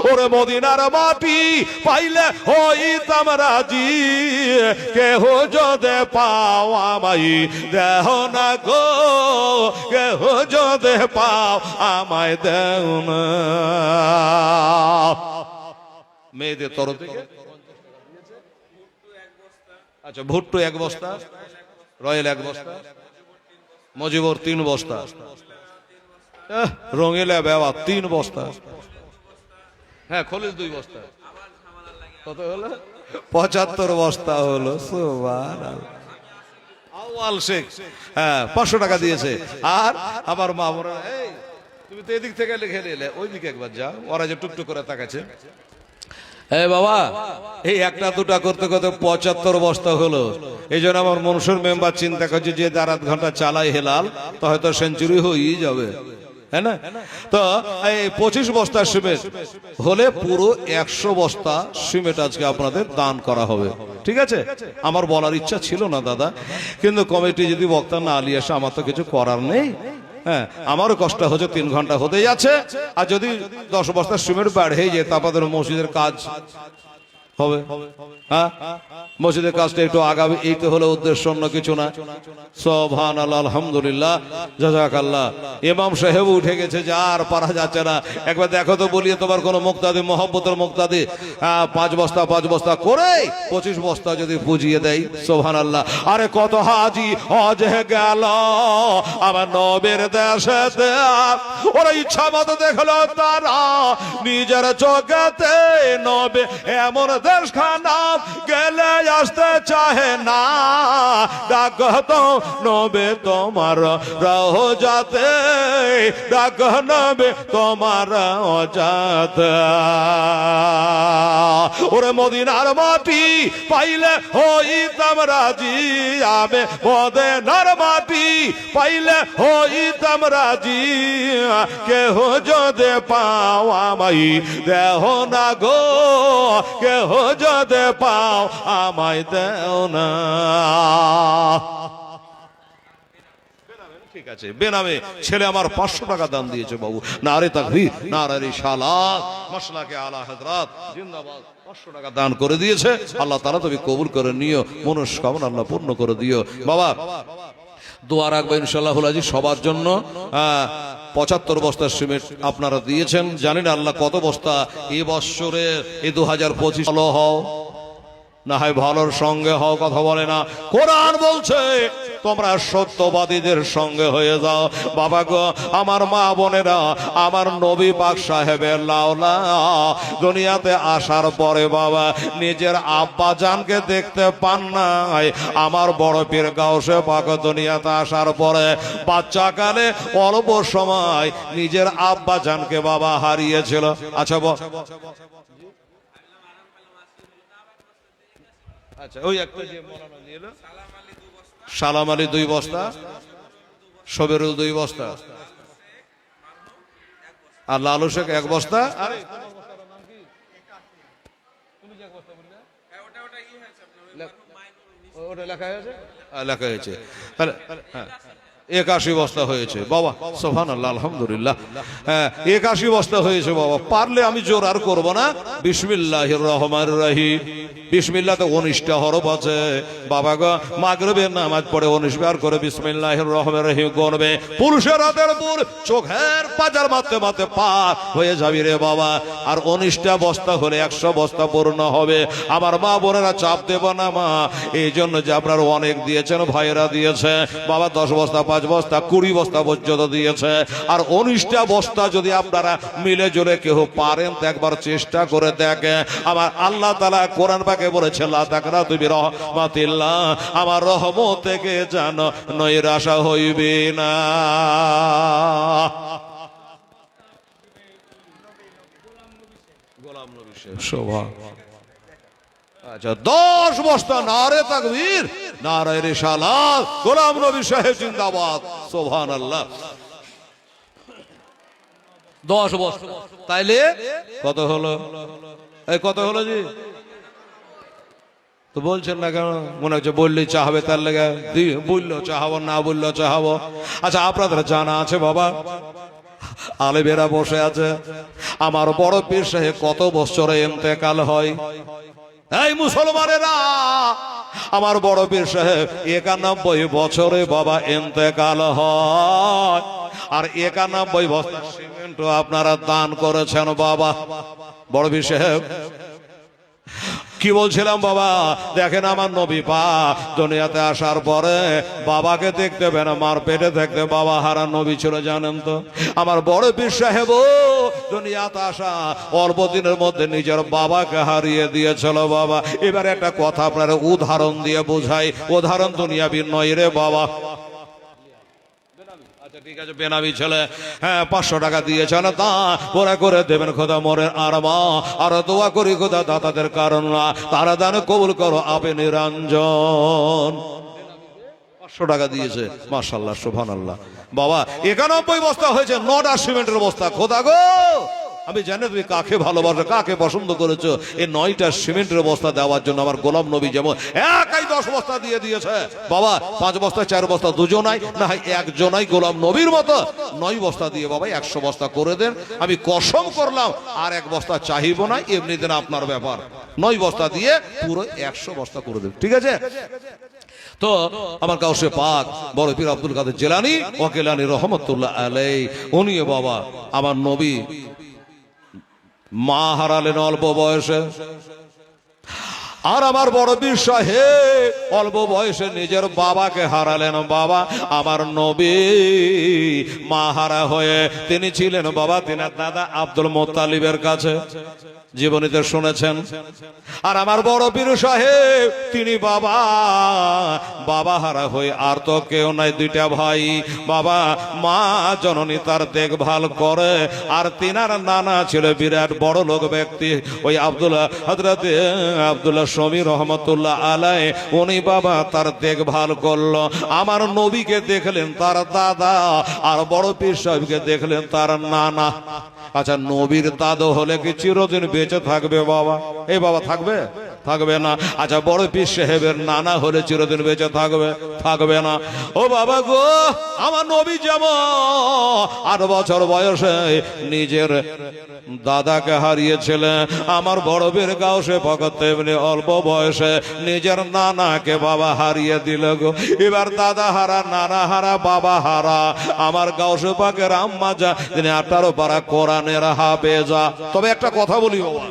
ওরে মদিনার মাটি পাইলে হইতাম রাজি, কেহ যদি পাও আমায় দেহ না গো, কেহ যদি পাও আমায় দেও না। মেয়েদের তরফ থেকে আচ্ছা ভুট্টু 1 বস্তা, রয়েল 1 বস্তা, মজিবর 3 বস্তা, রঙিলা বেওয়া 3 বস্তা, হ্যাঁ খলিল 2 বস্তা, কত হলো 75 বস্তা হলো। সুবহানাল্লাহ। আউয়াল শেখ হ্যাঁ 500 টাকা দিয়েছে। আর আমার মা বোনেরা, এই তুমি তো এদিক থেকে লিখে নিলে, ওইদিকে একবার যাও, ওরা যে টুকটুক করে তাকাচ্ছে। এই বাবা, এই 1টা 2টা করতে করতে 75 বস্তা হলো। এই জন্য আমার মনসুর মেম্বার চিন্তা করছে যে 4-8 ঘন্টা চালাই হেলাল তো হয়তো সেঞ্চুরি হয়েই যাবে, হ্যাঁ না? তো এই 25 বস্তা সিমেন্ট হলে পুরো 100 বস্তা সিমেন্ট আজকে আপনাদের দান করা হবে, ঠিক আছে? আমার বলার ইচ্ছা ছিল না দাদা, কিন্তু কমিটি যদি বক্তা না নিয়ে আসে আমার তো কিছু করার নেই। হ্যাঁ, আমারও কষ্ট হচ্ছে, 3 ঘন্টা হতে যাচ্ছে। আর যদি 10 বস্তা সিমেন্ট বেড়ে যায় তা আপনাদের মসজিদের কাজ হবে। হ্যাঁ, মসজিদের কাজটা একটু আগামী, এই তো হলো উদ্দেশ্য, অন্য কিছু না। সুবহানাল্লাহ, আলহামদুলিল্লাহ, জাযাকাল্লাহ। ইমাম সাহেব উঠে গেছে, যা আর পারা যাচ্ছে না। একবার দেখো তো বলিয়ে তোমার কোন মুক্তাদি, মহব্বতের মুক্তাদি 5 বস্তা করে 25 বস্তা যদি পুজিয়ে দেয়, সুবহানাল্লাহ। আরে কত হাজি হজে গেল আমার নবীর দেশেতে, ওরা ইচ্ছা মতো দেখলো তারা নিজের চোখেতে, নবী এমন দেশখানা গেলে আসতে চাহে না, ডাক তো নবে তোমার রওজাতে, ডাক নবে তোমার রওজাতে। ওরে মদিনার মাটি পাইলে হইতাম রাজি, আমি মদিনার মাটি পাইলে হইতাম রাজি, কেহ যদি পাও আমায় দেহ না গো, কেহ যদি পাও আমায় দেও না। ঠিক আছে, বেনামে ছেলে আমার 500 টাকা দান দিয়েছে বাবু। নারে তাকবীর, নারে রিসালাত, মাসলাকে আলা হযরত জিন্দাবাদ। 500 টাকা দান করে দিয়েছে। আল্লাহ তাআলা তুমি কবুল করে নিও, মনস্কামনা আল্লাহ পূর্ণ করে দিও। বাবা দোয়া রাখবেন ইনশাআল্লাহ আজি সবার জন্য। 75 বস্তা সিমেন্ট আপনারা দিয়েছেন, জানি না আল্লাহ কত বস্তা এই বছরে, এই 2025 ভালো হও না হয় ভালোর সঙ্গে হও, কথা বলে না। কোরআন বলছে তোমরা সত্যবাদীদের সঙ্গে হয়ে যাও। বাবা গো, আমার মা বোনেরা, আমার নবী পাক সাহেবের লাওলা দুনিয়াতে আসার পরে বাবা নিজের আব্বা জানকে দেখতে পান নাই। আমার বড় পীর গাউসে পাক দুনিয়াতে আসার পরে বাচ্চাকালে অল্প সময় নিজের আব্বা জানকে বাবা হারিয়েছিল। আচ্ছা আচ্ছা, ওই একটা যে মৌলানা নিয়ে এলো, সালাম আলী 2 বস্তা, সবেরুল 2 বস্তা, আর লালু শেখ 1 বস্তা। আরে ওটা লেখা হয়েছে, লেখা হয়েছে, হ্যাঁ 81 বস্তা হয়েছে বাবা। সুবহানাল্লাহ, আলহামদুলিল্লাহ। হ্যাঁ 81 বস্তা হয়েছে বাবা। পারলে আমি জোর আর করবো না। বিসমিল্লাহির রহমানির রহিম। বিসমিল্লাহতে 19টা হরফ আছে বাবা গো। মাগরিবের নামাজ পড়ে 19 বার করে বিসমিল্লাহির রহমানির রহিম গণবে। পুরুষের হাতের উপর চোখের পাজার মারতে মারতে পার হয়ে যাবি রে বাবা। আর 19টা বস্তা হলে 100 বস্তা পূর্ণ হবে। আমার মা বোনেরা চাপ দেব না মা, এই জন্য যে আপনারা অনেক দিয়েছেন, ভাইয়েরা দিয়েছে বাবা। 10 বস্তা, 5 বস্তা, 20 বস্তা পর্যন্ত দিয়েছে। আর 19টা বস্তা যদি আপনারা মিলে জোরে কেউ পারেন তো একবার চেষ্টা করে দেখে। আমার আল্লাহ তাআলা কোরআন পাকে বলেছে, লা তাকনাতু বিরহমাতিল্লাহ, আমার রহমত থেকে যেন নৈরাশা হইবে না। গোলাম নবী সাহেব শোভা। আচ্ছা 10 বস্তা, নারে তাকবীর, নারে রিসালাত, গোলাম নবী সাহেব জিন্দাবাদ। সুবহানাল্লাহ। 10 বস্তা তাইলে কত হলো? এই কত হলো জি? তো বলছেন না কেন? মনে হচ্ছে বললেই চাহাবে, তার লেগে বললো চাহাবো, না বললো চাহাবো। আচ্ছা আপনাদের জানা আছে বাবা আলেমেরা বসে আছে। আমার বড় পীর সাহেব কত বছরে ইন্তেকাল হয়? এই মুসলমানেরা, আমার বড় পীর সাহেব 91 বছরে বাবা ইন্তেকাল হয়। আর 91 বস্তা সিমেন্ট আপনারা দান করেছেন বাবা। বড় পীর সাহেব কি বলছিলাম বাবা, দেখেন আমার নবী পাক দুনিয়াতে আসার পরে বাবাকে দেখতে পেন, মার পেটে দেখতে বাবা হারা নবী ছিল, জানেন তো? আমার বড় পীর সাহেব দুনিয়াতে আসা অল্প দিনের মধ্যে নিজের বাবাকে হারিয়ে দিয়েছিল বাবা। এবার একটা কথা আপনারা উদাহরণ দিয়ে বোঝাই, উদাহরণ দুনিয়াবি নয় রে বাবা। ঠিক আছে, বেনামি ছেলে, হ্যাঁ 500 টাকা দিয়েছেন, তা ওরা করে দেবেন খোদা মরে আর মা, আর দোয়া করি খোদা দাতাদের কারণ না, তারা দান কবুল করো আপে নিরঞ্জন। 500 টাকা দিয়েছে, মাশাআল্লাহ সুবহানাল্লাহ। বাবা 91 বস্তা হয়েছে, 9টা সিমেন্টের বস্তা। খোদা গো, আমি জানি তুমি কাকে ভালোবাসো, কাকে পছন্দ করেছো। এই 9টা সিমেন্টের বস্তা দেওয়ার জন্য আমার গোলাম নবী যেমন একাই 10 বস্তা দিয়ে দিয়েছে বাবা। 5 বস্তা 4 বস্তা দুজনাই না হয় একজনাই গোলাম নবীর মতো 9 বস্তা দিয়ে বাবা 100 বস্তা করে দেন। আমি কসম করলাম আর 1 বস্তা চাইবো না, এমনি দিন আপনার ব্যাপার। 9 বস্তা দিয়ে পুরো 100 বস্তা করে দেন, ঠিক আছে? তো আমার গাউসে পাক বড় পীর আব্দুল কাদের জিলানী ওয়াকিলানী রহমতুল্লাহ আলাইহি, উনি বাবা আমার নবী মা হারালেন অল্প বয়সে। আর আমার বড় পীর সাহেব অল্প বয়সে নিজের বাবাকে হারালেন বাবা। আমার নবী মা হারা হয়ে তিনি ছিলেন বাবা তিনার দাদা আব্দুল মুত্তালিবের কাছে, জীবনীতে শুনেছেন। আর আমার বড় পীর সাহেব তিনি বাবা হারা হয়ে আর তো কেউ নাই, 2টা ভাই বাবা। মা জননী তার দেখভাল করে, আর তিনার নানা ছিল বিরাট বড় লোক ব্যক্তি, ওই হযরতে আব্দুল্লাহ শমী রহমতুল্লাহ আলাইহি, উনি বাবা তার দেখভাল করলো। আমার নবীকে দেখলেন তার দাদা, আর বড় পীর সাহেবকে দেখলেন তার নানা। আচ্ছা, নবীর দাদু হলে কি চিরদিন বেঁচে থাকবে বাবা? এই বাবা থাকবে? থাকবে না। আচ্ছা, বড় পীর সাহেবের নানা হলে চিরদিন বেঁচে থাকবে? থাকবে না। ও বাবা গো, আমার নবী যেমন 8 বছর বয়সে নিজের দাদাকে হারিয়েছিলেন, আমার বড় পীর গাউসে পাক তেমনি অল্প বয়সে নিজের নানাকে বাবা হারিয়ে দিল গো। এবার দাদা হারা, নানা হারা, বাবা হারা। আমার গাউসে পাকের আম্মা যা তিনি 18 পারা কোরআনের হাফেজা। তবে একটা কথা বলি বাবা,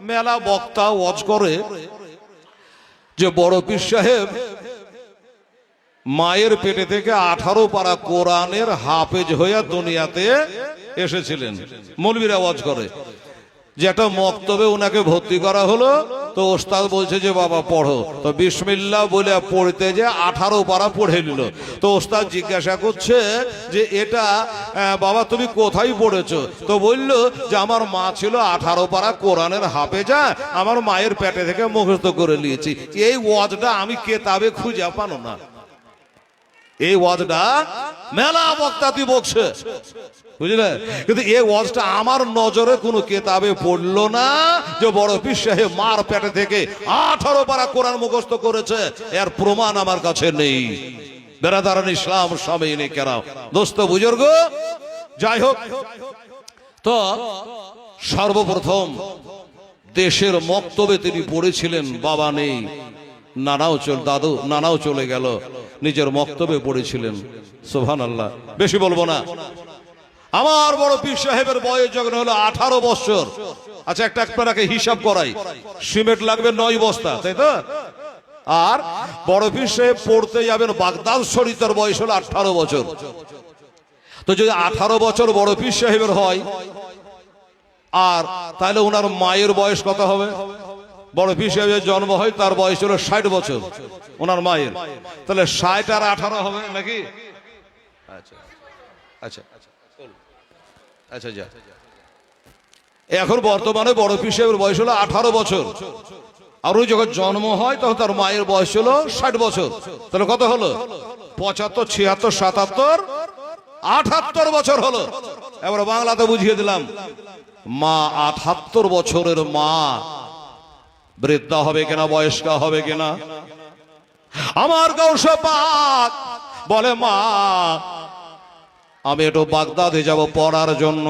মেলা বক্তা ওয়াজ করে যে বড় পীর সাহেব মায়ের পেটে থেকে 18 পারা কোরআনের হাফেজ হয়ে দুনিয়াতে এসেছিলেন। মৌলবীরা ওয়াজ করে যে একটা মক্তবে ওনাকে ভর্তি করা হলো, তো ওস্তাদ বলছে যে বাবা পড়ো, তো বিসমিল্লাহ বলে পড়তে যে 18 পারা পড়ে নিল। তো ওস্তাদ জিজ্ঞাসা করছে যে এটা বাবা তুমি কোথায় পড়েছো? তো বললো যে আমার মা ছিল 18 পারা কোরআনের হাফেজা, আমার মায়ের পেটে থেকে মুখস্থ করে নিয়েছি। এই ওয়াজটা আমি কেতাবে খুঁজে পানো না। এই ওয়াজটা মেলা বক্তাতি বকছে, বুঝলে, কিন্তু এই ওয়াজটা আমার নজরে কোনো কেতাবে পড়লো না যে বড় পীর সাহেব মার পেটে থেকে 18 পারা কোরআন মুখস্থ করেছে। এর প্রমাণ আমার কাছে নেই। বেরাদারান ইসলাম সামিনে কেরাম, দোস্ত বুজুর্গ, যাই হোক, তো সর্বপ্রথম দেশের মক্তবে তিনি পড়েছিলেন। বাবা নেই, নানাও চলে গেল, নিজের মক্তবে পড়েছিলেন। সুবহানাল্লাহ। বেশি বলবো না। আমার বড় পীর সাহেবের বয়স যখন হলো 18 বছর। আচ্ছা, একটা আপনাকে হিসাব করাই, সিমেন্ট লাগবে 9 বস্তা, তাই তো? আর বড় পীর সাহেব পড়তে যাবেন বাগদাদ শরীফের বয়স হলো 18 বছর। তো যদি 18 বছর বড় পীর সাহেবের হয়, আর তাহলে ওনার মায়ের বয়স কত হবে? বড় পীর সাহেবের জন্ম হয়, তার বয়স হলো 60 বছর ওনার মায়ের, তাহলে 60 আর 18 হবে নাকি? আচ্ছা আচ্ছা আচ্ছা, যা। এখন বর্তমানে বড় পীর সাহেবের বয়স হলো 18 বছর, আর ওই যখন জন্ম হয় তখন তার মায়ের বয়স হলো 60 বছর। তাহলে কত হলো? 75, 76, 77, 78 বছর হলো। এবার বাংলাতে বুঝিয়ে দিলাম, মা 78 বছরের মা বৃদ্ধা হবে কিনা, বয়স্কা হবে কিনা? আমার গাউসে পাক বলে মা আমি একটু বাগদাদে যাব পড়ার জন্য।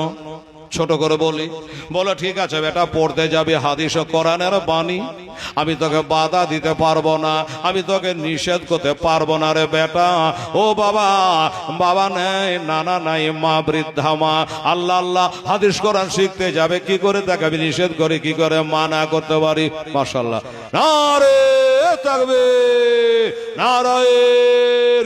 ছোট করে বলি, বলে ঠিক আছে বেটা, পড়তে যাবি হাদিস ও কোরআনের বাণী, আমি তোকে বাধা দিতে পারবো না, আমি তোকে নিষেধ করতে পারবো না রে বেটা। ও বাবা, বাবা নেই, নানা নাই, মা বৃদ্ধা মা, আল্লাহ আল্লাহ হাদিস কোরআন শিখতে যাবে, কি করে তাকে আমি নিষেধ করি, কি করে মানা করতে পারি? মাশাআল্লাহ, নারে তাকবীর, নারায়ে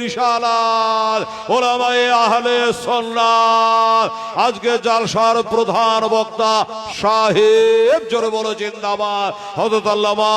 রিসালাত, উলামায়ে আহলে সুন্নাত। আজকে জালসার প্রধান বক্তা সাহেব, জোরে বলো জিন্দাবাদ। হযরত আল্লামা